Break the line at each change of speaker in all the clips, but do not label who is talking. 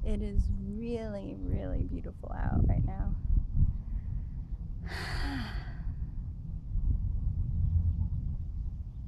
It is really, really beautiful out right now.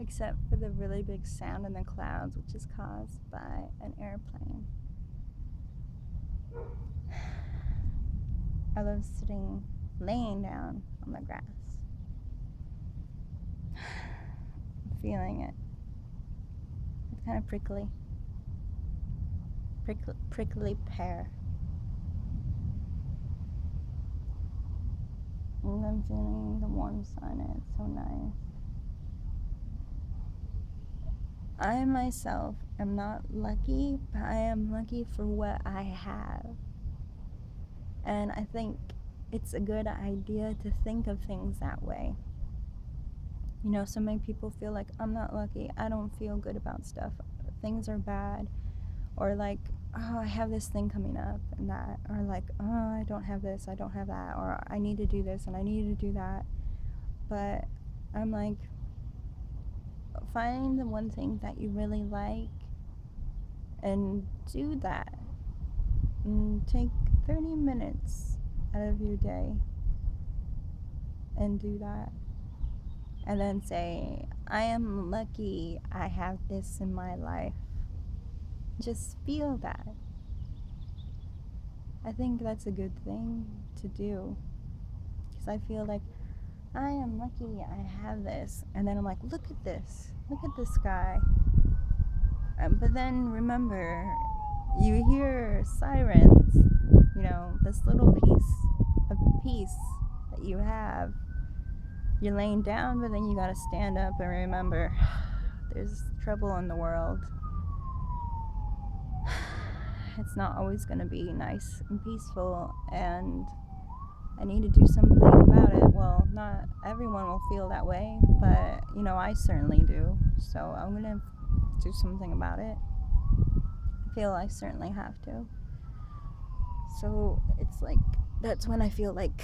Except for the really big sound in the clouds, which is caused by an airplane. I love laying down on the grass, feeling it. It's kind of prickly pear. And I'm feeling the warm sun, and it's so nice. I myself am not lucky, but I am lucky for what I have. And I think it's a good idea to think of things that way. You know, so many people feel like, I'm not lucky, I don't feel good about stuff, things are bad, or like, oh, I have this thing coming up and that, or like, oh, I don't have this, I don't have that, or I need to do this and I need to do that. But I'm like, find the one thing that you really like and do that. And take 30 minutes out of your day and do that. And then say, I am lucky I have this in my life. Just feel that. I think that's a good thing to do. Because I feel like, I am lucky I have this. And then I'm like, look at this. Look at the sky. But then remember, you hear sirens. You know, this little piece of peace that you have. You're laying down, but then you gotta stand up and remember, there's trouble in the world. It's not always gonna be nice and peaceful, and I need to do something about it. Well, not everyone will feel that way, but, you know, I certainly do. So I'm gonna do something about it. I feel I certainly have to. So it's like, that's when I feel like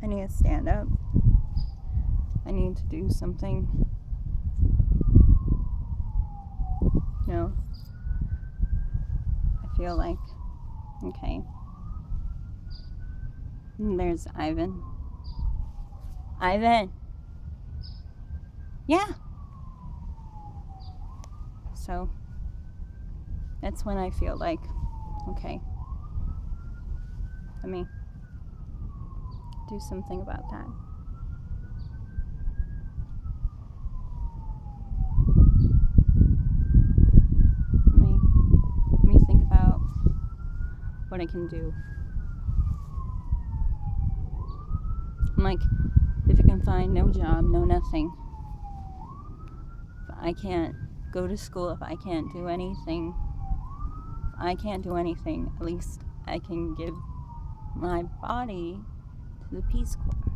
I need to stand up. I need to do something. You know, I feel like, okay. And there's Ivan. Ivan! Yeah! So, that's when I feel like, okay, let me do something about that. Let me think about what I can do. I'm like, if I can find no job, no nothing, if I can't go to school, if I can't do anything, at least I can give my body to the Peace Corps.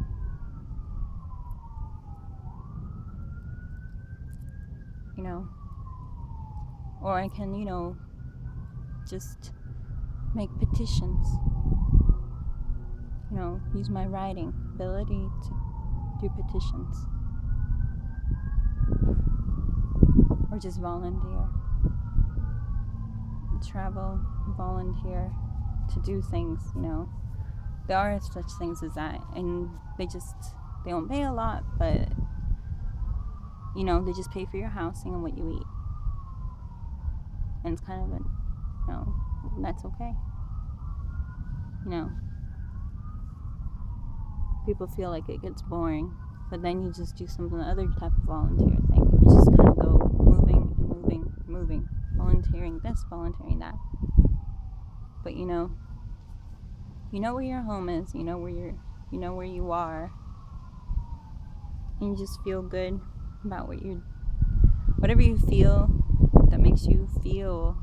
You know, or I can, you know, just make petitions. You know, use my writing ability to do petitions. Or just volunteer. Travel, volunteer to do things, you know. There are such things as that, and they don't pay a lot, but, you know, they just pay for your housing and what you eat. And it's kind of you know, that's okay. You know, people feel like it gets boring, but then you just do something, other type of volunteer thing. You just kind of go moving, volunteering this, volunteering that. But you know where your home is, you know where you are, and you just feel good about whatever you feel that makes you feel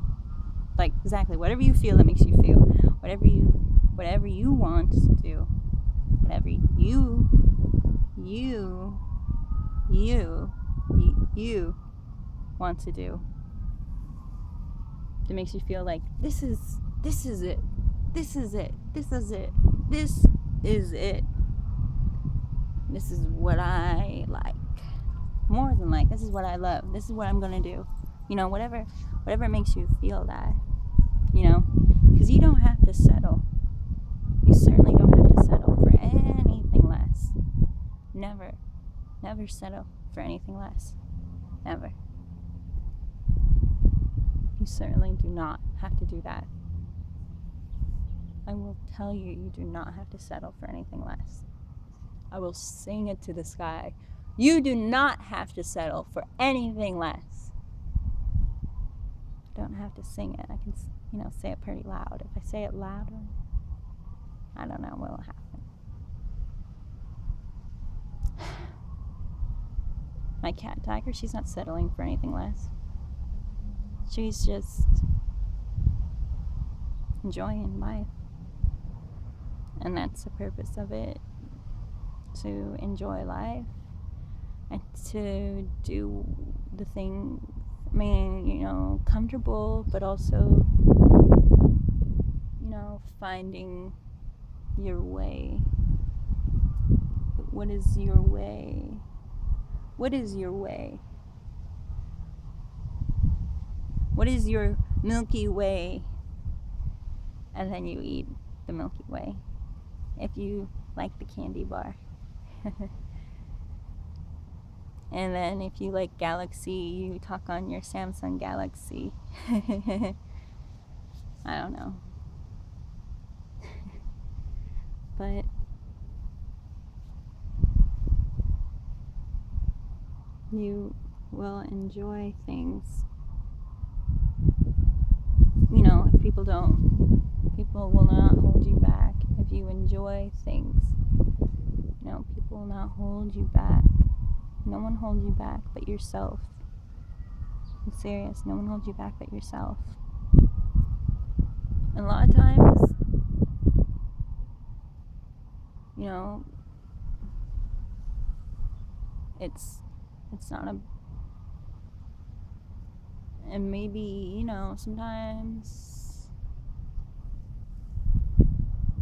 like, exactly, whatever you feel that makes you feel, whatever you want to do, whatever you want to do, that makes you feel like this is it. This is what I like. More than like, this is what I love. This is what I'm gonna do. You know, whatever makes you feel that. You know, because never settle for anything less. Never. You certainly do not have to do that. I will tell you, you do not have to settle for anything less. I will sing it to the sky. You do not have to settle for anything less. I don't have to sing it. I can, say it pretty loud. If I say it louder, I don't know what will happen. My cat Tiger, she's not settling for anything less. She's just enjoying life. And that's the purpose of it, to enjoy life and to do the thing, comfortable, but also, finding your way. What is your way? What is your way? What is your Milky Way? And then you eat the Milky Way. If you like the candy bar. And then if you like Galaxy, you talk on your Samsung Galaxy. I don't know. But you will enjoy things. If people don't, people will not hold you back. If you enjoy things, people will not hold you back. No one holds you back but yourself. I'm serious, no one holds you back but yourself. And a lot of times, it's not and maybe, sometimes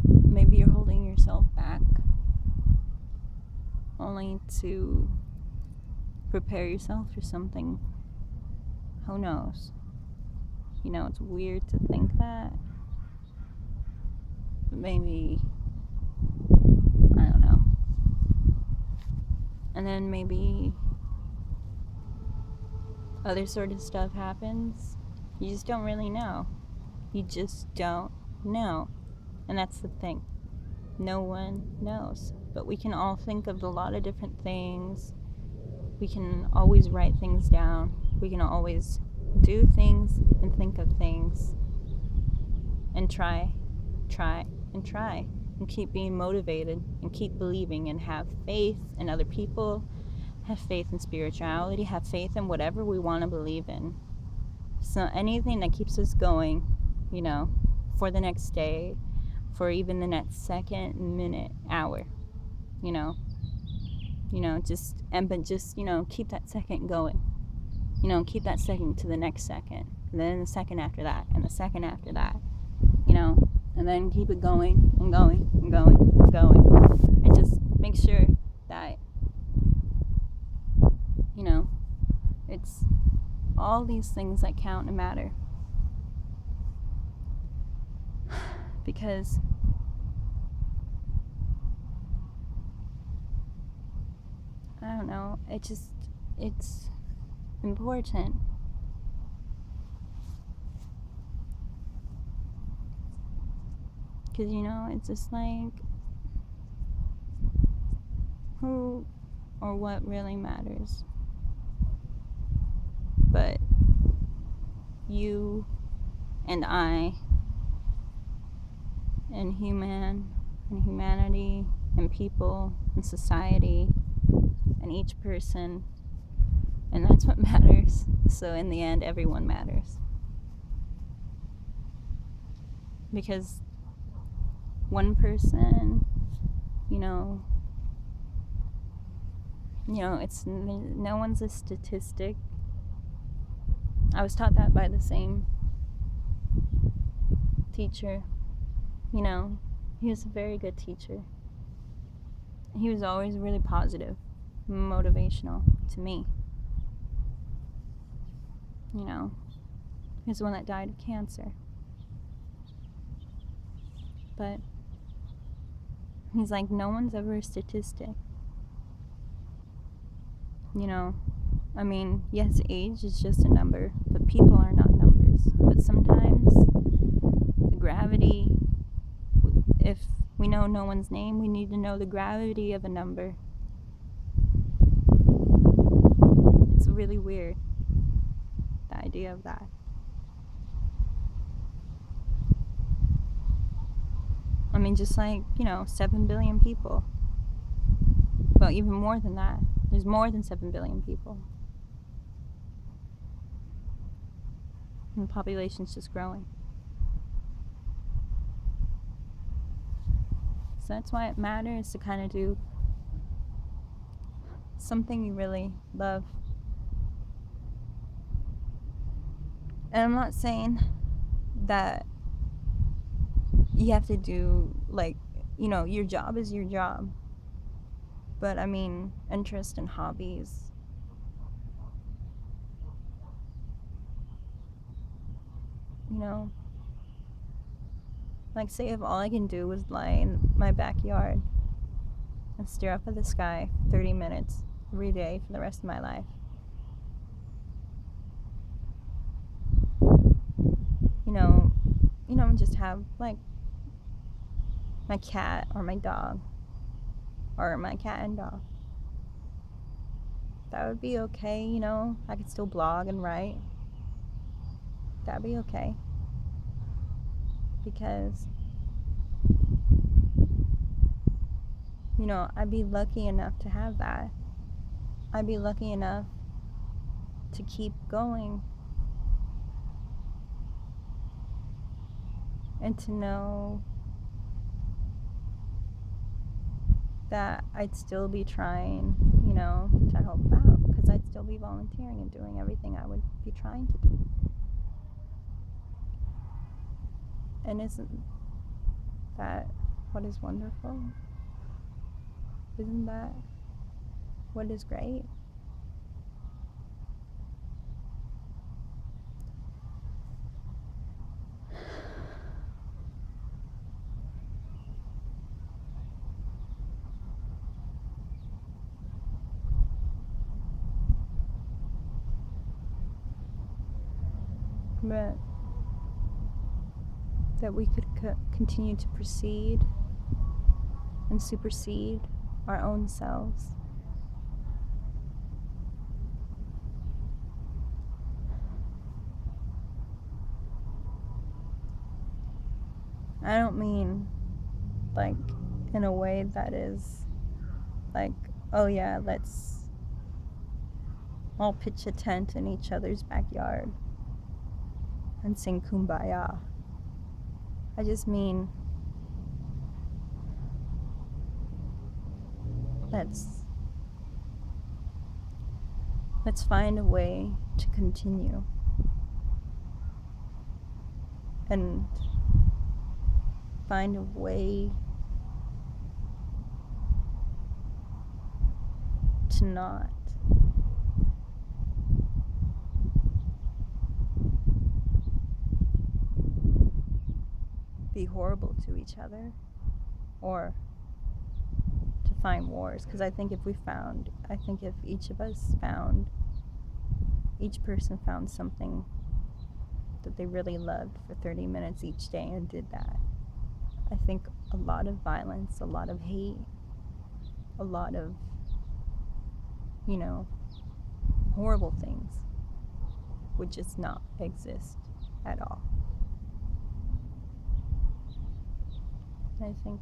maybe you're holding yourself back only to prepare yourself for something. Who knows? It's weird to think that. But maybe, I don't know. And then maybe other sort of stuff happens. You just don't really know. You just don't know. And that's the thing. No one knows. But we can all think of a lot of different things. We can always write things down. We can always do things and think of things. And try. And keep being motivated. And keep believing and have faith in other people. Have faith in spirituality. Have faith in whatever we want to believe in. So anything that keeps us going, for the next day, for even the next second, minute, hour, just keep that second going, keep that second to the next second, and then the second after that, and the second after that, and then keep it going and going and going and going, and just make sure that, it's all these things that count and matter. Because I don't know, it's important. Because, it's just like, who or what really matters? But you and I and humanity and people and society and each person, and that's what matters. So in the end, everyone matters, because one person, it's no one's a statistic. I was taught that by the same teacher. He was a very good teacher. He was always really positive, motivational to me. He was the one that died of cancer. But he's like, no one's ever a statistic. You know, I mean, yes, age is just a number, but people are not numbers. But sometimes the gravity, if we know no one's name, we need to know the gravity of a number. It's really weird, the idea of that. I mean, just like, 7 billion people. Well, even more than that. There's more than 7 billion people. And the population's just growing. So that's why it matters to kind of do something you really love. And I'm not saying that you have to do, your job is your job. But I mean, interest and hobbies. Like, say if all I can do was lie in my backyard and stare up at the sky for 30 minutes every day for the rest of my life. Just have, like, my cat or my dog or my cat and dog. That would be okay, I could still blog and write. That'd be okay. Because, I'd be lucky enough to have that. I'd be lucky enough to keep going. And to know that I'd still be trying, to help out. Because I'd still be volunteering and doing everything I would be trying to do. And isn't that what is wonderful? Isn't that what is great? But that we could continue to proceed and supersede our own selves. I don't mean, like, in a way that is like, oh yeah, let's all pitch a tent in each other's backyard and sing Kumbaya. I just mean, let's find a way to continue and find a way to not be horrible to each other or to find wars. Because I think if each person found something that they really loved for 30 minutes each day and did that, I think a lot of violence, a lot of hate, a lot of, horrible things would just not exist at all. I think